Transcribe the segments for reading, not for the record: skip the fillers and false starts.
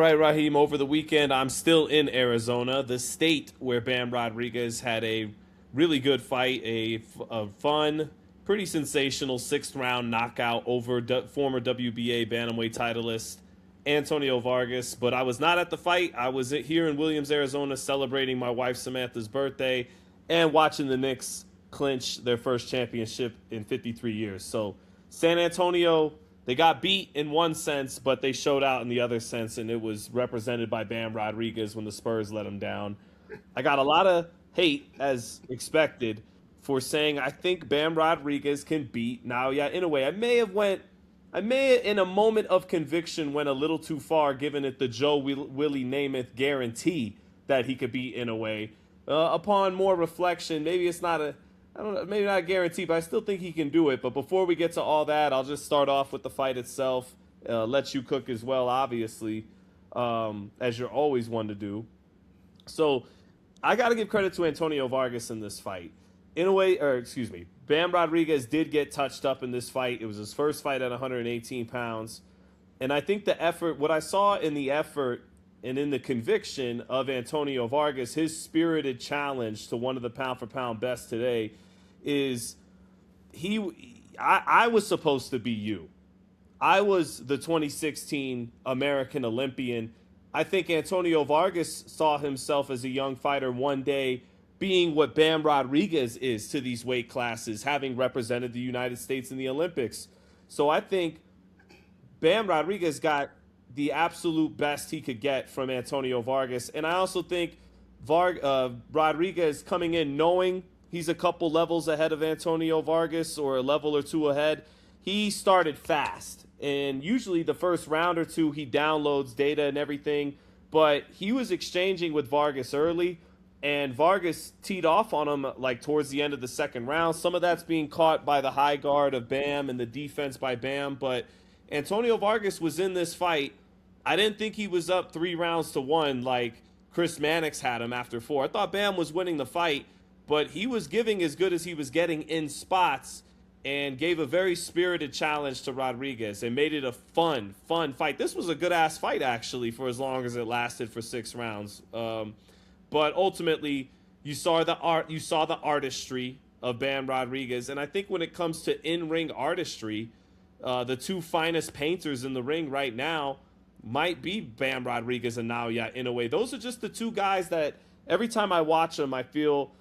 right, Raheem. Over the weekend, I'm still in Arizona, the state where Bam Rodriguez had a really good fight, a fun, pretty sensational sixth round knockout over former WBA bantamweight titleist Antonio Vargas. But I was not at the fight. I was here in Williams, Arizona, celebrating my wife Samantha's birthday and watching the Knicks clinch their first championship in 53 years. So San Antonio, they got beat in one sense, but they showed out in the other sense, and it was represented by Bam Rodriguez when the Spurs let him down. I got a lot of hate, as expected, for saying I think Bam Rodriguez can beat Naoya Inoue. I may, in a moment of conviction, went a little too far, giving it the Joe Willie Namath guarantee that he could beat Inoue. Upon more reflection, maybe it's not a I don't know, maybe not a guarantee, but I still think he can do it. But before we get to all that, I'll just start off with the fight itself. Let you cook as well, obviously, as you're always one to do. So I got to give credit to Antonio Vargas in this fight. Bam Rodriguez did get touched up in this fight. It was his first fight at 118 pounds. And I think the effort, what I saw in the effort and in the conviction of Antonio Vargas, his spirited challenge to one of the pound-for-pound best today is I was supposed to be you. I was the 2016 American Olympian. I think Antonio Vargas saw himself as a young fighter one day being what Bam Rodriguez is to these weight classes, having represented the United States in the Olympics. So I think Bam Rodriguez got the absolute best he could get from Antonio Vargas. And I also think Rodriguez coming in knowing he's a couple levels ahead of Antonio Vargas or a level or two ahead, he started fast. And usually the first round or two, he downloads data and everything. But he was exchanging with Vargas early, and Vargas teed off on him like towards the end of the second round. Some of that's being caught by the high guard of Bam and the defense by Bam. But Antonio Vargas was in this fight. I didn't think he was up 3-1 like Chris Mannix had him after 4. I thought Bam was winning the fight, but he was giving as good as he was getting in spots and gave a very spirited challenge to Rodriguez and made it a fun fight. This was a good-ass fight, actually, for as long as it lasted for 6 rounds. But ultimately, you saw the artistry of Bam Rodriguez, and I think when it comes to in-ring artistry, the two finest painters in the ring right now might be Bam Rodriguez and Naoya Inoue. Those are just the two guys that every time I watch them, I feel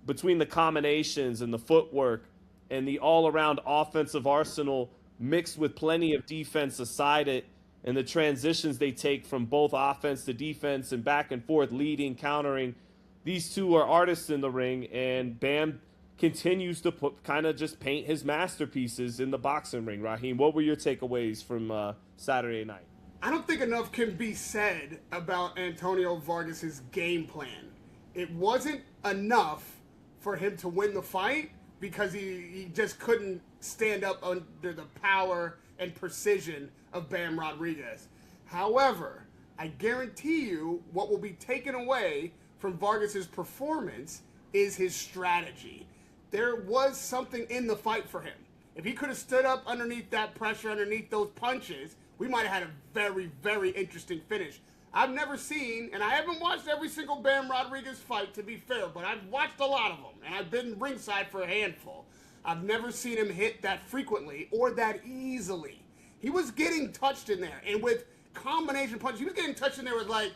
between the combinations and the footwork and the all-around offensive arsenal mixed with plenty of defense aside it, and the transitions they take from both offense to defense and back and forth, leading, countering. These two are artists in the ring, and Bam continues to kind of just paint his masterpieces in the boxing ring. Raheem, what were your takeaways from Saturday night? I don't think enough can be said about Antonio Vargas's game plan. It wasn't enough for him to win the fight because he just couldn't stand up under the power and precision of Bam Rodriguez. However, I guarantee you what will be taken away from Vargas's performance is his strategy. There was something in the fight for him. If he could have stood up underneath that pressure, underneath those punches, we might have had a very, very interesting finish. I've never seen, and I haven't watched every single Bam Rodriguez fight, to be fair, but I've watched a lot of them, and I've been ringside for a handful. I've never seen him hit that frequently or that easily. He was getting touched in there, and with combination punches, he was getting touched in there with like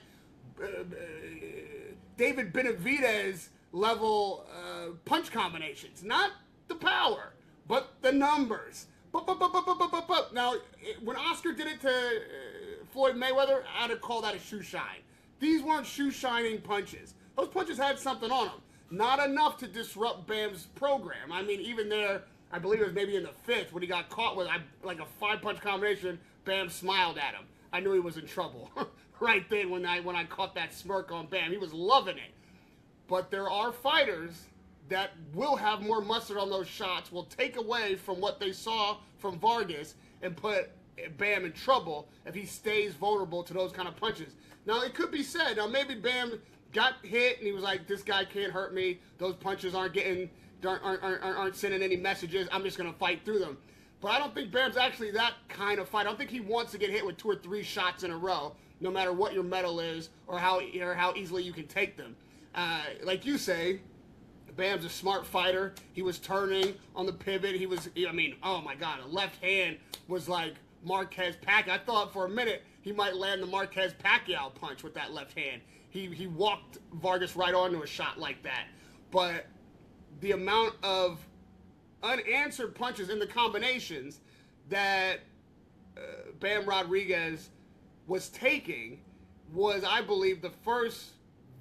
David Benavidez level punch combinations. Not the power, but the numbers. Now, when Oscar did it to Floyd Mayweather, I'd call that a shoe shine. These weren't shoe shining punches. Those punches had something on them. Not enough to disrupt Bam's program. I mean, even there, I believe it was maybe in the 5th when he got caught with like a 5-punch combination, Bam smiled at him. I knew he was in trouble right then when I caught that smirk on Bam. He was loving it. But there are fighters that will have more mustard on those shots, will take away from what they saw from Vargas and put Bam in trouble if he stays vulnerable to those kind of punches. Now, it could be said, now maybe Bam got hit and he was like, this guy can't hurt me. Those punches aren't sending any messages. I'm just going to fight through them. But I don't think Bam's actually that kind of fight. I don't think he wants to get hit with 2 or 3 shots in a row. no matter what your medal is or how easily you can take them. Like you say, Bam's a smart fighter. He was turning on the pivot. Oh my God, a left hand was like Marquez Pacquiao. I thought for a minute he might land the Marquez Pacquiao punch with that left hand. He walked Vargas right onto a shot like that. But the amount of unanswered punches in the combinations that Bam Rodriguez was taking was, I believe, the first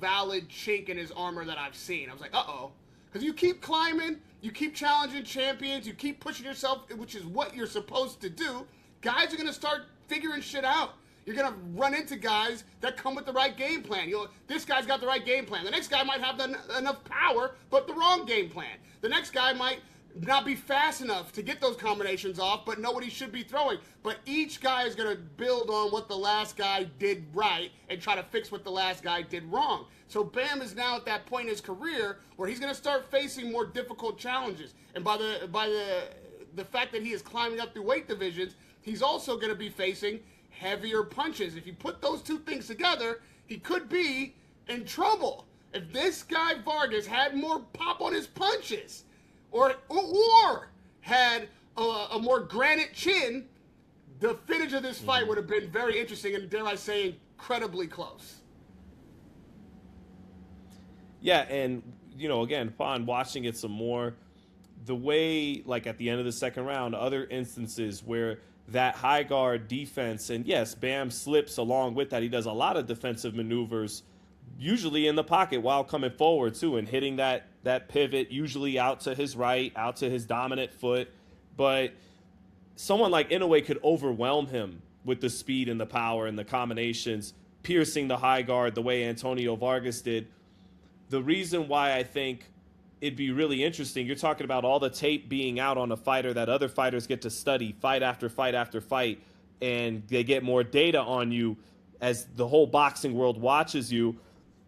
valid chink in his armor that I've seen. I was like, uh-oh. Because you keep climbing, you keep challenging champions, you keep pushing yourself, which is what you're supposed to do, guys are going to start figuring shit out. You're going to run into guys that come with the right game plan. This guy's got the right game plan. The next guy might have enough power, but the wrong game plan. The next guy might not be fast enough to get those combinations off, but know what he should be throwing. But each guy is going to build on what the last guy did right and try to fix what the last guy did wrong. So Bam is now at that point in his career where he's going to start facing more difficult challenges. And by the fact that he is climbing up through weight divisions, he's also going to be facing heavier punches. If you put those two things together, he could be in trouble. If this guy Vargas had more pop on his punches, or had a more granite chin, the finish of this fight would have been very interesting and, dare I say, incredibly close. Yeah, and, again, upon watching it some more, the way, like at the end of the second round, other instances where that high guard defense, and yes, Bam slips along with that. He does a lot of defensive maneuvers, usually in the pocket while coming forward too, and hitting that pivot, usually out to his right, out to his dominant foot. But someone like Inoue could overwhelm him with the speed and the power and the combinations, piercing the high guard the way Antonio Vargas did. The reason why I think it'd be really interesting, you're talking about all the tape being out on a fighter that other fighters get to study fight after fight after fight, and they get more data on you as the whole boxing world watches you.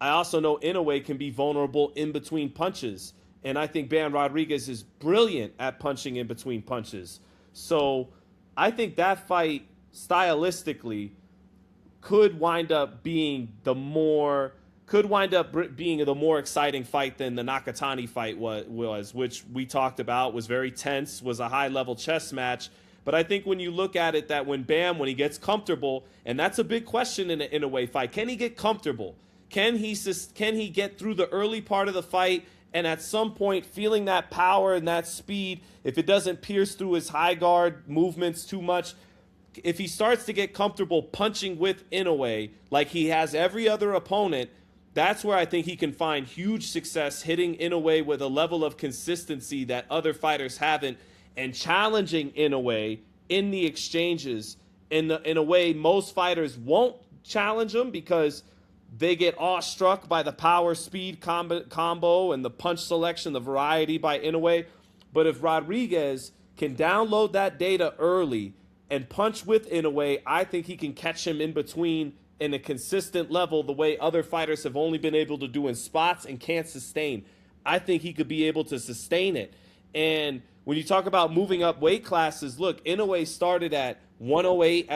I also know Inoue can be vulnerable in between punches, and I think Bam Rodriguez is brilliant at punching in between punches. So I think that fight, stylistically, could wind up being the more exciting fight than the Nakatani fight was, which we talked about, was very tense, was a high-level chess match. But I think when you look at it, that when he gets comfortable, and that's a big question in an Inoue fight, can he get comfortable? Can he get through the early part of the fight and at some point feeling that power and that speed, if it doesn't pierce through his high guard movements too much, if he starts to get comfortable punching with Inoue like he has every other opponent, that's where I think he can find huge success, hitting Inoue with a level of consistency that other fighters haven't, and challenging Inoue in the exchanges in a way most fighters won't challenge him because they get awestruck by the power speed combo and the punch selection, the variety by Inoue. But if Rodriguez can download that data early and punch with Inoue, I think he can catch him in between in a consistent level the way other fighters have only been able to do in spots and can't sustain. I think he could be able to sustain it. And when you talk about moving up weight classes, look, Inoue started at 108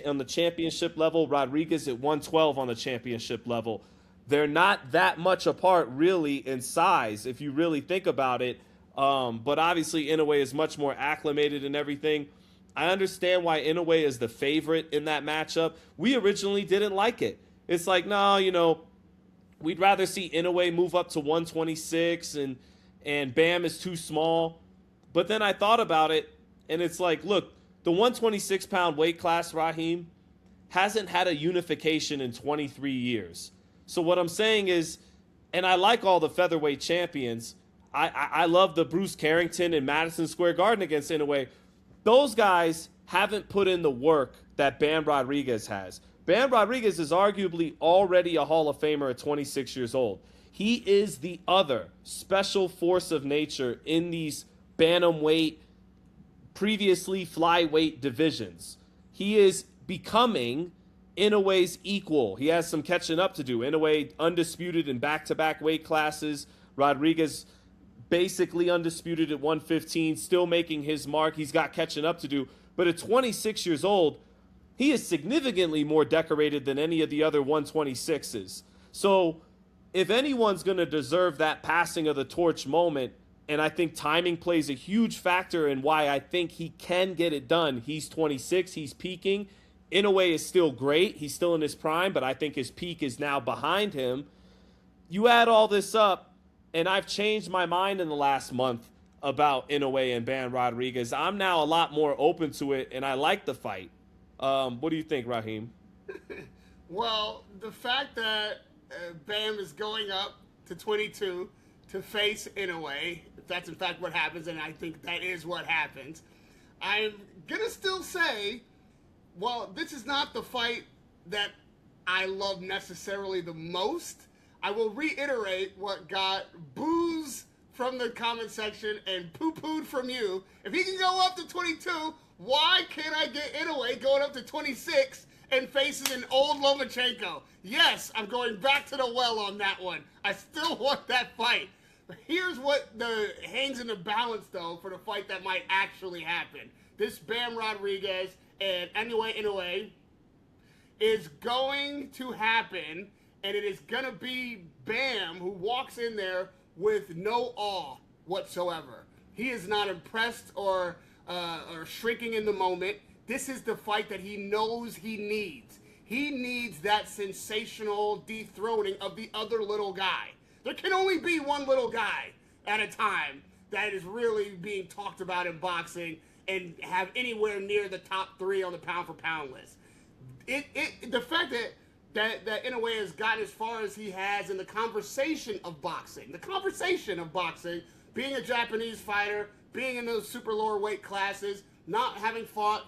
on the championship level, Rodriguez at 112 on the championship level. They're not that much apart really in size if you really think about it. But obviously Inoue is much more acclimated and everything. I understand why Inoue is the favorite in that matchup. We originally didn't like it. It's like, no, we'd rather see Inoue move up to 126 and Bam is too small. But then I thought about it, and it's like, look, the 126-pound weight class, Raheem, hasn't had a unification in 23 years. So what I'm saying is, and I like all the featherweight champions. I love the Bruce Carrington and Madison Square Garden against Inoue. Those guys haven't put in the work that Bam Rodriguez has. Bam Rodriguez is arguably already a Hall of Famer at 26 years old. He is the other special force of nature in these bantamweight, previously flyweight divisions. He is becoming Inoue's equal. He has some catching up to do. Inoue undisputed in back-to-back weight classes. Rodriguez basically undisputed at 115, still making his mark. He's got catching up to do. But at 26 years old, he is significantly more decorated than any of the other 126s. So if anyone's going to deserve that passing of the torch moment, and I think timing plays a huge factor in why I think he can get it done. He's 26, he's peaking. Inoue is still great. He's still in his prime, but I think his peak is now behind him. You add all this up, and I've changed my mind in the last month about Inoue and Bam Rodriguez. I'm now a lot more open to it, and I like the fight. What do you think, Raheem? Well, the fact that Bam is going up to 22 to face Inoue, if that's in fact what happens, and I think that is what happens, I'm going to still say, well, this is not the fight that I love necessarily the most. I will reiterate what got boos from the comment section and poo-pooed from you. If he can go up to 22, why can't I get Inoue going up to 26 and faces an old Lomachenko? Yes, I'm going back to the well on that one. I still want that fight. But here's what hangs in the balance, though, for the fight that might actually happen. This Bam Rodriguez and Inoue is going to happen, and it is going to be Bam who walks in there with no awe whatsoever. He is not impressed or shrinking in the moment. This is the fight that he knows he needs. He needs that sensational dethroning of the other little guy. There can only be one little guy at a time that is really being talked about in boxing and have anywhere near the top 3 on the pound-for-pound list. The fact that Inoue has gotten as far as he has in the conversation of boxing, being a Japanese fighter, being in those super lower weight classes, not having fought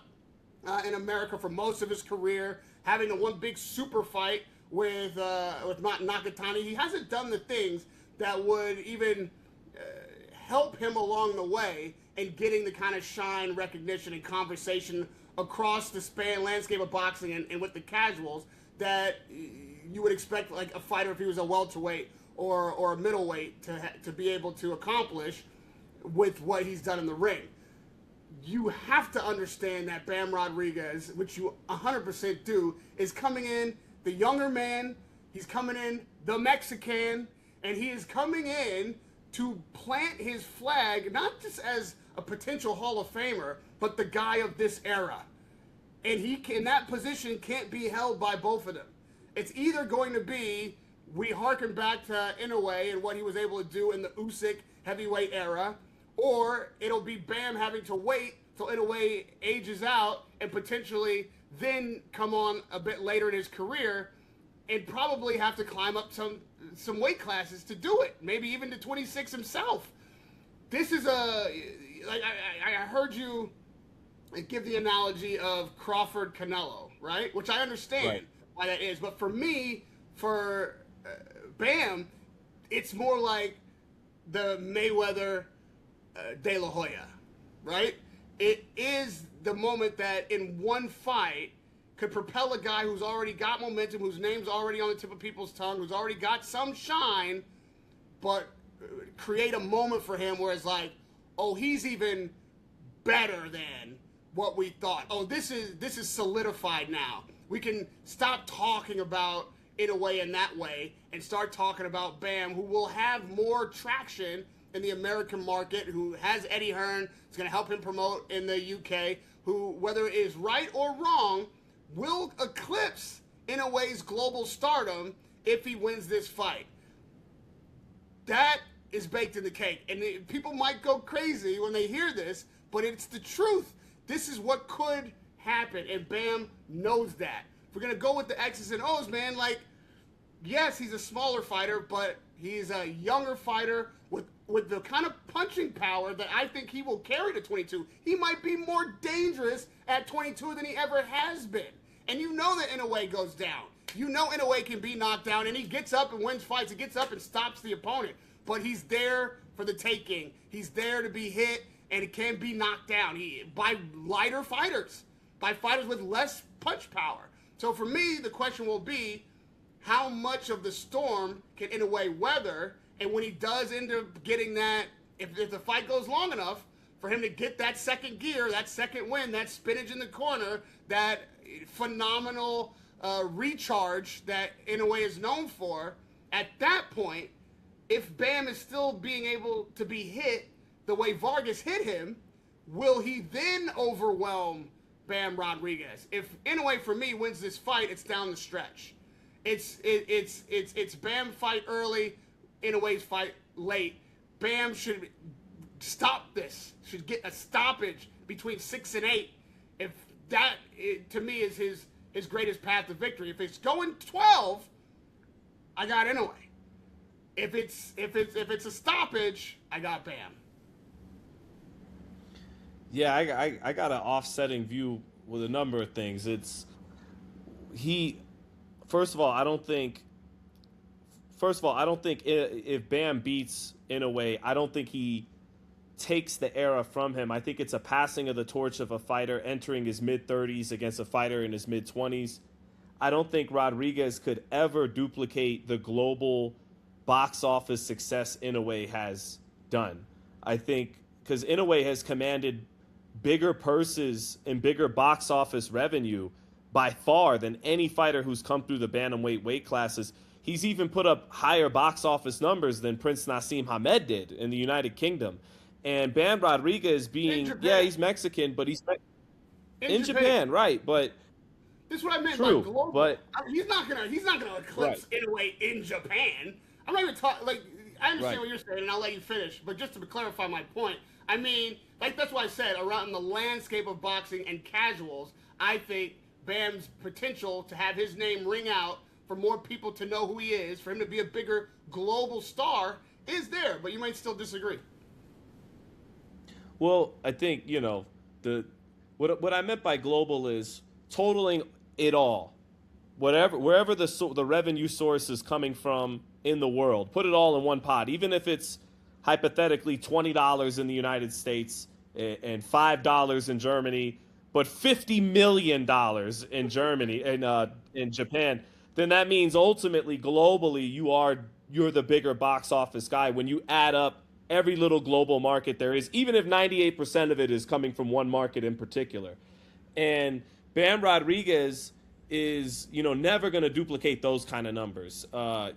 in America for most of his career, having the one big super fight with Nakatani, he hasn't done the things that would even help him along the way in getting the kind of shine, recognition, and conversation across the landscape of boxing and with the casuals that you would expect like a fighter if he was a welterweight or a middleweight to be able to accomplish with what he's done in the ring. You have to understand that Bam Rodriguez, which you 100% do, is coming in the younger man, he's coming in the Mexican, and he is coming in to plant his flag, not just as a potential Hall of Famer, but the guy of this era. And that position can't be held by both of them. It's either going to be, we harken back to Inoue and what he was able to do in the Usyk heavyweight era, or it'll be Bam having to wait till Inoue ages out and potentially then come on a bit later in his career and probably have to climb up some weight classes to do it, maybe even to 26 himself. This is I heard you give the analogy of Crawford Canelo, right? Which I understand why that is, but for me, for Bam, it's more like the Mayweather De La Hoya, right? It is the moment that in one fight could propel a guy who's already got momentum, whose name's already on the tip of people's tongue, who's already got some shine, but create a moment for him where it's like, oh, he's even better than what we thought. Oh, this is solidified now. We can stop talking about Inoue in that way and start talking about Bam, who will have more traction in the American market, who has Eddie Hearn, is going to help him promote in the UK, who, whether it is right or wrong, will eclipse Inoue's global stardom if he wins this fight. That is baked in the cake. And people might go crazy when they hear this, but it's the truth. This is what could happen, and Bam knows that. If we're going to go with the X's and O's, man, like, yes, he's a smaller fighter, but he's a younger fighter with the kind of punching power that I think he will carry to 22. He might be more dangerous at 22 than he ever has been. And you know that Inoue goes down. You know Inoue can be knocked down, and he gets up and wins fights. He gets up and stops the opponent. But he's there for the taking. He's there to be hit, and it can be knocked down by lighter fighters, by fighters with less punch power. So for me, the question will be, how much of the storm can Inoue weather? And when he does end up getting that, if the fight goes long enough for him to get that second gear, that second win, that spinach in the corner, that phenomenal recharge that Inoue is known for, at that point, if Bam is still being able to be hit the way Vargas hit him, will he then overwhelm Bam Rodriguez? If Inoue, for me, wins this fight, it's down the stretch. It's Bam fight early, Inoue's fight late. Bam should stop this. Should get a stoppage between 6 and 8. If that, to me, is his greatest path to victory. If it's going 12, I got Inoue. If it's a stoppage, I got Bam. Yeah, I got an offsetting view with a number of things. First of all, I don't think if Bam beats Inoue, I don't think he takes the era from him. I think it's a passing of the torch of a fighter entering his mid-30s against a fighter in his mid-20s. I don't think Rodriguez could ever duplicate the global box office success Inoue has done. I think because Inoue has commanded bigger purses and bigger box office revenue by far than any fighter who's come through the bantamweight weight classes. He's even put up higher box office numbers than Prince Nassim Hamed did in the United Kingdom. And Bam Rodriguez he's Mexican, but he's in Japan, right? But this is what I meant true, by global. But he's not gonna eclipse Inoue in Japan. I'm not even talking like I understand what you're saying, and I'll let you finish. But just to clarify my point, I mean, like that's why I said around the landscape of boxing and casuals, I think Bam's potential to have his name ring out, for more people to know who he is, for him to be a bigger global star, is there. But you might still disagree. Well, I think, what I meant by global is totaling it all. Wherever the revenue source is coming from in the world, put it all in one pot. Even if it's hypothetically $20 in the United States and $5 in Germany, but $50 million in Germany and in Japan, then that means ultimately globally you're the bigger box office guy when you add up every little global market there is, even if 98% of it is coming from one market in particular. And Bam Rodriguez is, never going to duplicate those kind of numbers. I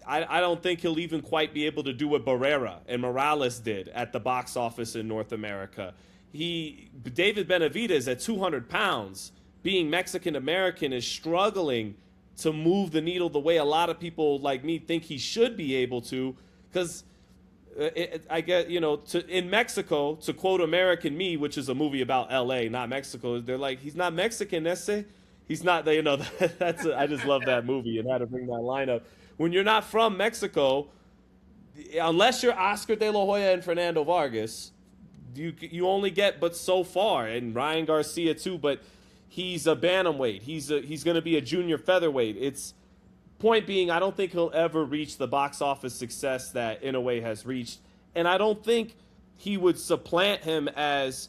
don't think he'll even quite be able to do what Barrera and Morales did at the box office in North America. David Benavidez at 200 pounds, being Mexican-American, is struggling to move the needle the way a lot of people like me think he should be able to, because I get, in Mexico, to quote American Me, which is a movie about L.A., not Mexico, they're like, he's not Mexican, ese. He's not, I just love that movie and how to bring that line up. When you're not from Mexico, unless you're Oscar De La Hoya and Fernando Vargas, you only get but so far, and Ryan Garcia too, but he's a bantamweight. He's going to be a junior featherweight. Point being, I don't think he'll ever reach the box office success that Inoue has reached, and I don't think he would supplant him as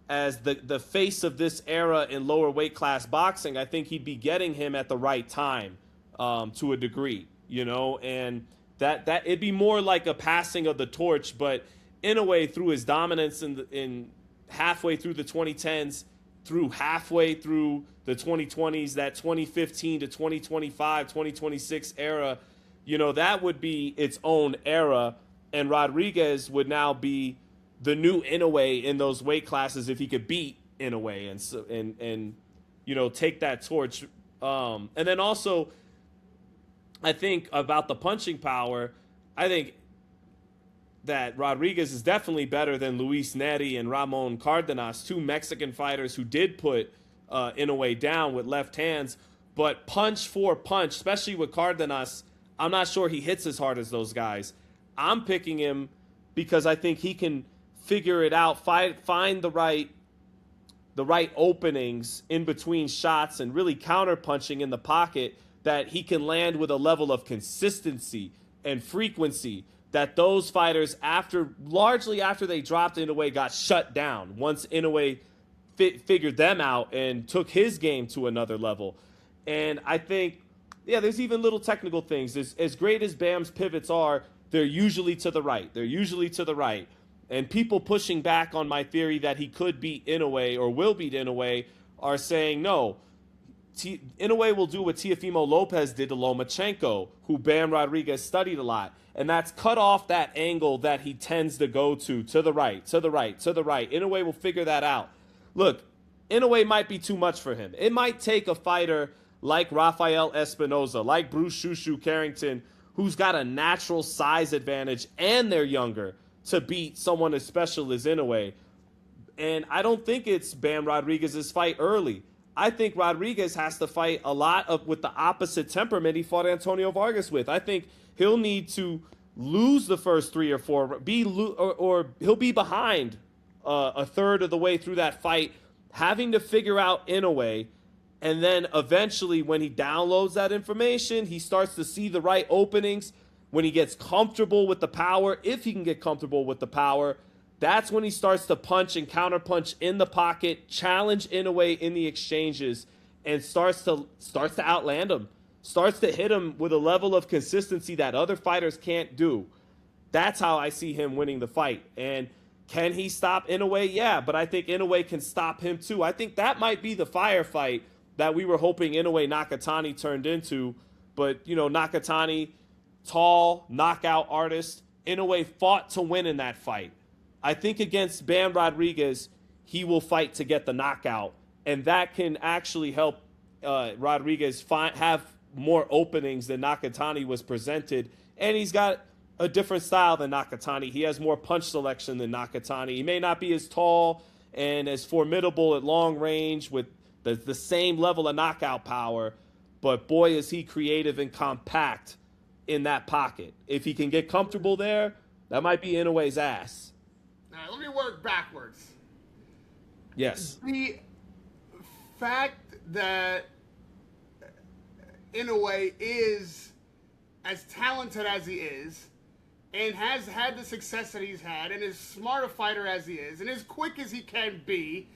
the face of this era in lower weight class boxing. I think he'd be getting him at the right time, to a degree, and that it'd be more like a passing of the torch. But Inoue, through his dominance in halfway through the 2010s, through halfway through the 2020s, that 2015 to 2025, 2026 era, that would be its own era. And Rodriguez would now be the new Inoue in those weight classes if he could beat Inoue and take that torch. And then also, I think about the punching power, I think that Rodriguez is definitely better than Luis Neri and Ramon Cardenas, two Mexican fighters who did put Inoue down with left hands. But punch for punch, especially with Cardenas, I'm not sure he hits as hard as those guys. I'm picking him because I think he can figure it out, find the right openings in between shots and really counter punching in the pocket that he can land with a level of consistency and frequency that those fighters, largely after they dropped Inoue, got shut down once Inoue figured them out and took his game to another level. And I think, there's even little technical things. As great as Bam's pivots are, they're usually to the right. And people pushing back on my theory that he could beat Inoue or will beat Inoue are saying no. Inoue will do what Teofimo Lopez did to Lomachenko, who Bam Rodriguez studied a lot. And that's cut off that angle that he tends to go to the right, to the right, to the right. Inoue will figure that out. Look, Inoue might be too much for him. It might take a fighter like Rafael Espinoza, like Bruce Shushu Carrington, who's got a natural size advantage and they're younger, to beat someone as special as Inoue. And I don't think it's Bam Rodriguez's fight early. I think Rodriguez has to fight a lot with the opposite temperament he fought Antonio Vargas with. I think he'll need to lose the first 3 or 4, or he'll be behind a third of the way through that fight, having to figure out Inoue. And then eventually when he downloads that information, he starts to see the right openings. When he gets comfortable with the power, if he can get comfortable with the power, that's when he starts to punch and counterpunch in the pocket, challenge Inoue in the exchanges, and starts to outland him, starts to hit him with a level of consistency that other fighters can't do. That's how I see him winning the fight. And can he stop Inoue? Yeah, but I think Inoue can stop him too. I think that might be the firefight that we were hoping Inoue Nakatani turned into. But, you know, Nakatani, tall, knockout artist. Inoue fought to win in that fight. I think against Bam Rodriguez, he will fight to get the knockout, and that can actually help Rodriguez have more openings than Nakatani was presented, and he's got a different style than Nakatani. He has more punch selection than Nakatani. He may not be as tall and as formidable at long range with the same level of knockout power, but boy, is he creative and compact in that pocket. If he can get comfortable there, that might be Inoue's ass. All right, let me work backwards. Yes. The fact that Inoue is as talented as he is and has had the success that he's had and as smart a fighter as he is and as quick as he can be,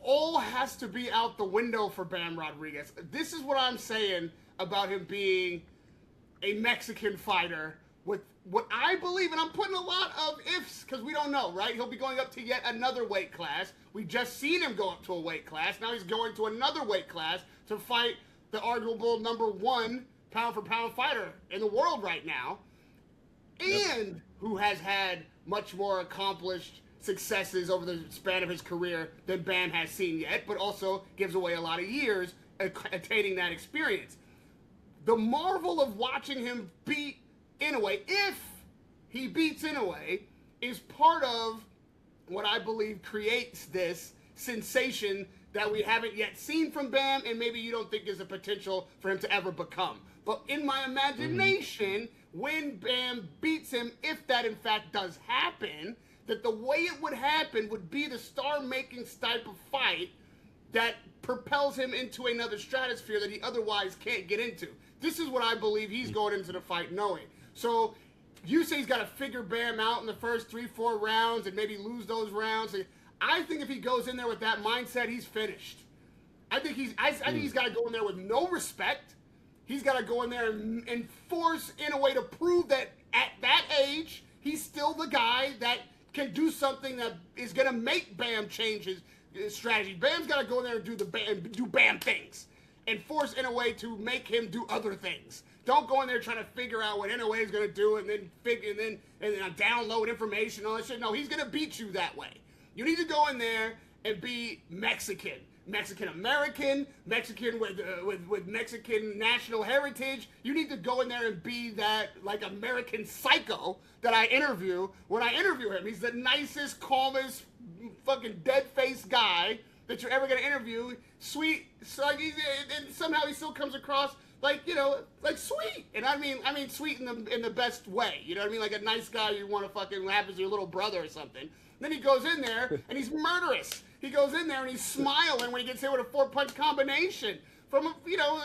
all has to be out the window for Bam Rodriguez. This is what I'm saying about him being a Mexican fighter with what I believe, and I'm putting a lot of ifs because we don't know, right? He'll be going up to yet another weight class. We just seen him go up to a weight class. Now he's going to another weight class to fight the arguable #1 pound-for-pound fighter in the world right now, and who has had much more accomplished successes over the span of his career than Bam has seen yet, but also gives away a lot of years attaining that experience. The marvel of watching him beat Inoue, if he beats Inoue, is part of what I believe creates this sensation that we haven't yet seen from Bam, and maybe you don't think is a potential for him to ever become. But in my imagination, when Bam beats him, if that in fact does happen, that the way it would happen would be the star-making type of fight that propels him into another stratosphere that he otherwise can't get into. This is what I believe he's going into the fight knowing. So you say he's got to figure Bam out in the first 3-4 rounds and maybe lose those rounds. I think if he goes in there with that mindset, he's finished. I think he's got to go in there with no respect. He's got to go in there and force Inoue to prove that at that age, he's still the guy that can do something that is going to make Bam change his strategy. Bam's got to go in there and do Bam things and force Inoue to make him do other things. Don't go in there trying to figure out what Inoue is going to do and then download information and all that shit. No, he's going to beat you that way. You need to go in there and be Mexican. Mexican-American, Mexican with Mexican national heritage. You need to go in there and be that, like, American psycho that I interview when I interview him. He's the nicest, calmest, fucking dead-faced guy that you're ever going to interview. Sweet, so like, and somehow he still comes across like, you know, like sweet. And I mean sweet in the best way. You know what I mean? Like a nice guy you want to fucking laugh as your little brother or something. Then he goes in there and he's murderous. He goes in there and he's smiling when he gets hit with a 4-punch combination from a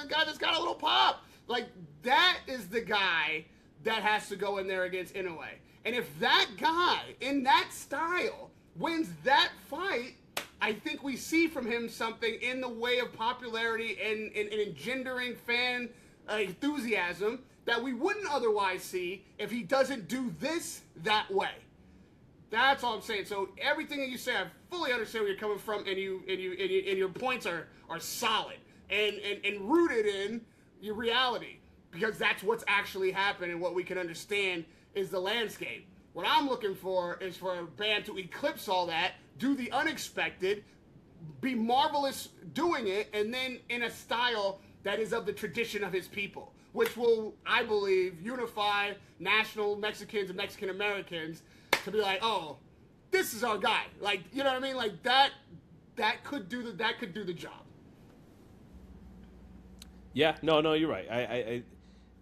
guy that's got a little pop. Like, that is the guy that has to go in there against Inoue. And if that guy in that style wins that fight, I think we see from him something in the way of popularity and engendering fan enthusiasm that we wouldn't otherwise see if he doesn't do this that way. That's all I'm saying. So everything that you say, I fully understand where you're coming from, and your points are solid and rooted in your reality, because that's what's actually happened, and what we can understand is the landscape. What I'm looking for is for a band to eclipse all that, do the unexpected, be marvelous doing it, and then in a style that is of the tradition of his people, which will, I believe, unify national Mexicans and Mexican Americans to be like, oh, this is our guy. Like, you know what I mean? Like that could do the job. Yeah, no, you're right.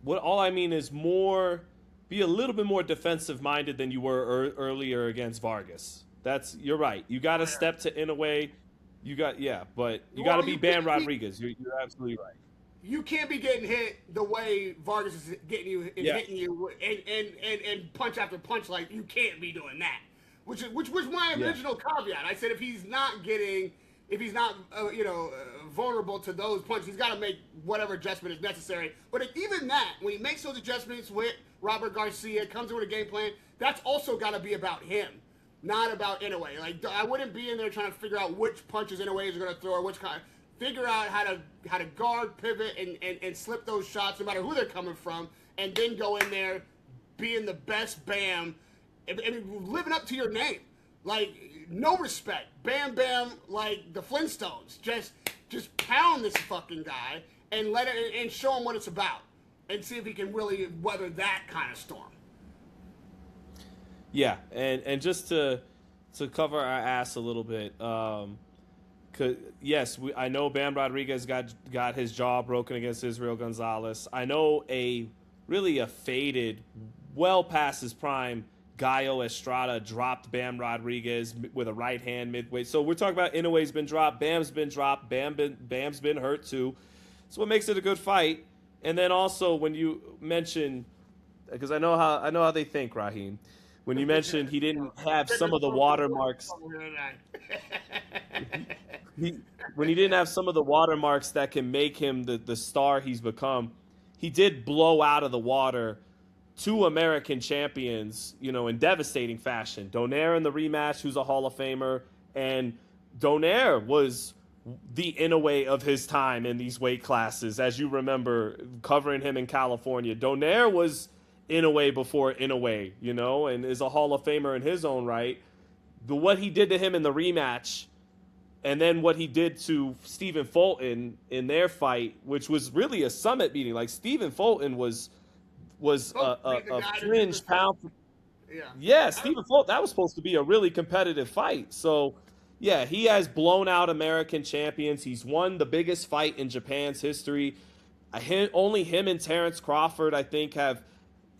All I mean is be a little bit more defensive minded than you were earlier against Vargas. You're right. You got to step to Inoue. But you got to be Bam Rodriguez. You're absolutely right. You can't be getting hit the way Vargas is hitting you and punch after punch. Like, you can't be doing that. Which was my original caveat. I said if he's not vulnerable to those punches, he's got to make whatever adjustment is necessary. But even that, when he makes those adjustments with Robert Garcia, comes in with a game plan, that's also got to be about him, not about Inoue. Like, I wouldn't be in there trying to figure out which punches Inoue is going to throw or which kind. Figure out how to guard, pivot, and slip those shots, no matter who they're coming from, and then go in there being the best Bam, and living up to your name. Like, no respect. Bam, bam, like the Flintstones. Just pound this fucking guy and and show him what it's about, and see if he can really weather that kind of storm. Yeah, and just to cover our ass a little bit. Yes, I know Bam Rodriguez got his jaw broken against Israel Gonzalez. I know a faded, well past his prime, Gallo Estrada dropped Bam Rodriguez with a right hand midway. So we're talking about Inoue's been dropped, Bam's been dropped, Bam's been hurt too. So what makes it a good fight? And then also when you mention, because I know how they think, Raheem. When you mentioned he didn't have some of the watermarks. When he didn't have some of the watermarks that can make him the star he's become, he did blow out of the water two American champions, in devastating fashion. Donaire in the rematch, who's a Hall of Famer, and Donaire was the Inoue of his time in these weight classes, as you remember covering him in California. Donaire was Inoue before Inoue, and is a Hall of Famer in his own right. But what he did to him in the rematch, and then what he did to Stephen Fulton in their fight, which was really a summit meeting. Like, Stephen Fulton was a fringe pound. Yeah, Stephen Fulton, that was supposed to be a really competitive fight. So, yeah, he has blown out American champions. He's won the biggest fight in Japan's history. Only him and Terrence Crawford, I think, have,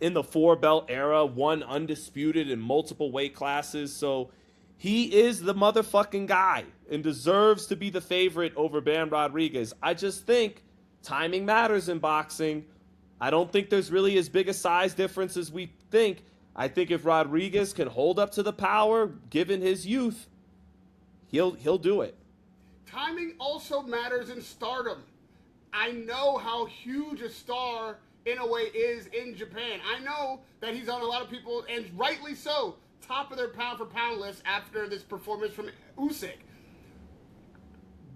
in the four-belt era, won undisputed in multiple weight classes. So he is the motherfucking guy and deserves to be the favorite over Bam Rodriguez. I just think timing matters in boxing. I don't think there's really as big a size difference as we think. I think if Rodriguez can hold up to the power, given his youth, he'll do it. Timing also matters in stardom. I know how huge a star Inoue is in Japan. I know that he's on a lot of people, and rightly so, top of their pound-for-pound list after this performance from Usyk.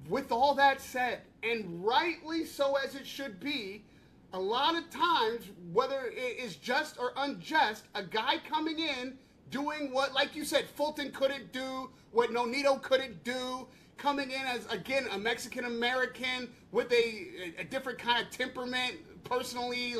With all that said, and rightly so as it should be, a lot of times, whether it is just or unjust, a guy coming in doing what, like you said, Fulton couldn't do, what Nonito couldn't do, coming in as, again, a Mexican-American with a different kind of temperament, personally,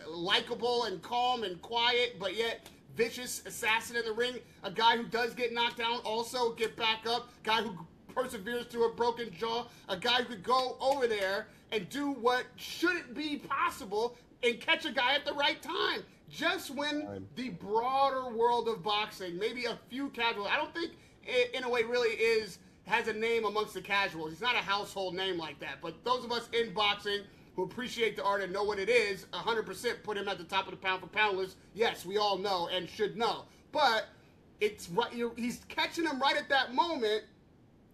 likable and calm and quiet, but yet vicious assassin in the ring, a guy who does get knocked down, also get back up, guy who perseveres through a broken jaw, a guy who could go over there and do what shouldn't be possible and catch a guy at the right time. Just when the broader world of boxing, maybe a few casuals, I don't think Inoue really has a name amongst the casuals. He's not a household name like that, but those of us in boxing who appreciate the art and know what it is, 100% put him at the top of the pound-for-pound list. Yes, we all know and should know. But it's right, he's catching him right at that moment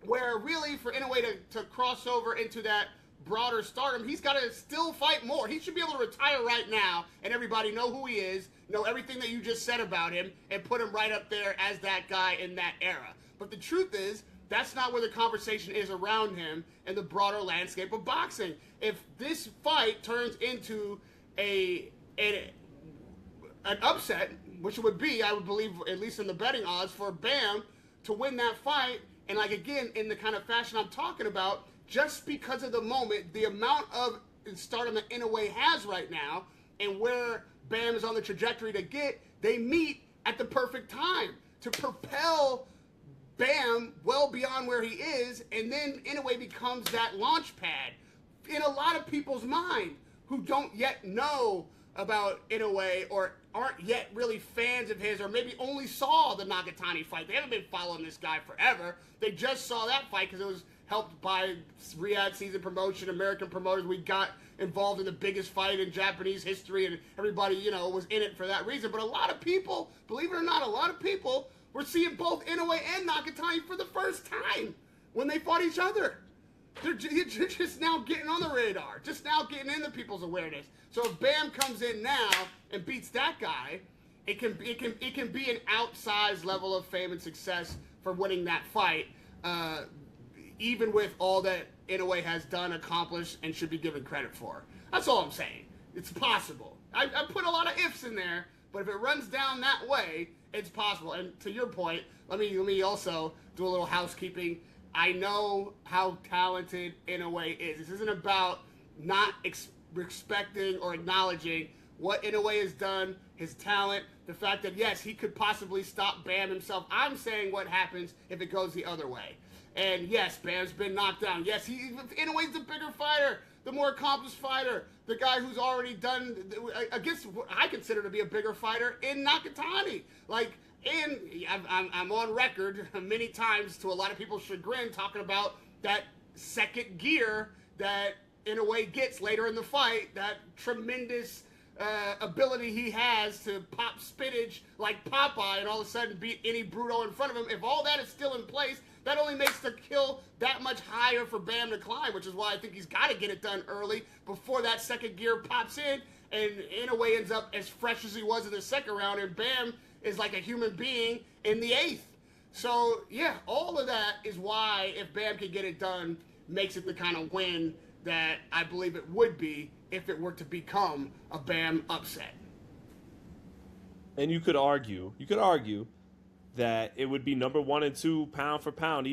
where really for Inoue to cross over into that broader stardom, he's got to still fight more. He should be able to retire right now and everybody know who he is, know everything that you just said about him, and put him right up there as that guy in that era. But the truth is, that's not where the conversation is around him in the broader landscape of boxing. If this fight turns into an upset, which it would be, I would believe, at least in the betting odds, for Bam to win that fight, and like again, in the kind of fashion I'm talking about, just because of the moment, the amount of stardom that Inoue has right now, and where Bam is on the trajectory to get, they meet at the perfect time to propel Bam well beyond where he is, and then Inoue becomes that launch pad in a lot of people's mind who don't yet know about Inoue or aren't yet really fans of his, or maybe only saw the Nakatani fight. They haven't been following this guy forever. They just saw that fight because it was helped by Riyadh Season Promotion, American promoters. We got involved in the biggest fight in Japanese history, and everybody, was in it for that reason. But a lot of people, believe it or not, a lot of people were seeing both Inoue and Nakatani for the first time when they fought each other. They're just now getting on the radar, just now getting into people's awareness. So if Bam comes in now and beats that guy, it can be an outsized level of fame and success for winning that fight, even with all that Inoue has done, accomplished, and should be given credit for. That's all I'm saying. It's possible. I put a lot of ifs in there, but if it runs down that way, it's possible. And to your point, let me also do a little housekeeping. I know how talented Inoue is. This isn't about not respecting or acknowledging what Inoue has done, his talent, the fact that, yes, he could possibly stop Bam himself. I'm saying what happens if it goes the other way. And yes, Bam's been knocked down. Yes, Inoue's the bigger fighter, the more accomplished fighter, the guy who's already done against what I consider to be a bigger fighter in Nakatani. And I'm on record many times to a lot of people's chagrin talking about that second gear that Inoue gets later in the fight, that tremendous ability he has to pop spinach like Popeye and all of a sudden beat any Bruto in front of him. If all that is still in place, that only makes the kill that much higher for Bam to climb, which is why I think he's got to get it done early before that second gear pops in, and Inoue ends up as fresh as he was in the second round, and Bam is like a human being in the eighth. So, yeah, all of that is why, if Bam can get it done, makes it the kind of win that I believe it would be if it were to become a Bam upset. And you could argue that it would be number 1 and 2 pound for pound,